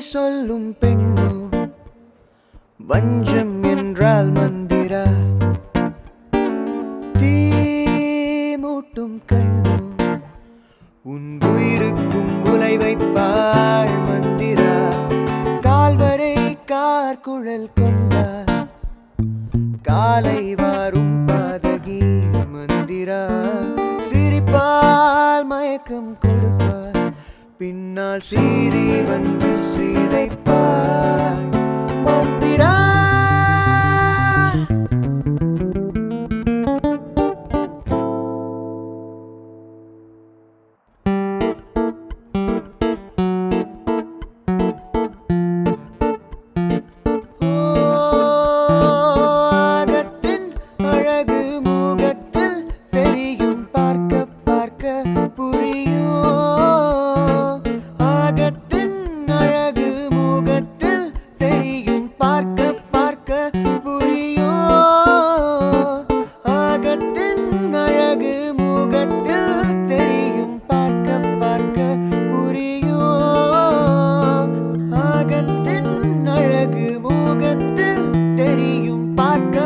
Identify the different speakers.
Speaker 1: சொல்லும் பெண்ணோ வஞ்சம் என்றால் மந்திரா தீ மூட்டும் கண்ணோ உன் உயிருக்கும் உலை வைப்பாள் மந்திரா கால்வரை கார்குழல் கொண்டார் காலை வாரும் பாதகி மந்திரா சிரிப்பால் மயக்கம் கொடுப்பார் பின்னால் சீறி வந்து சீதைப்பார் மந்திரா ஆகத்தின் அழகு முகத்தில் தெரியும் பார்க்க பார்க்க புரியும் ஆகத்தின் அழகு முகத்தில் தெரியும் பார்க்க பார்க்க புரியும் ஆகத்தின் அழகு முகத்தில் தெரியும் பார்க்க பார்க்க புரியும் ஆகத்தின் அழகு முகத்தில் தெரியும் பார்க்க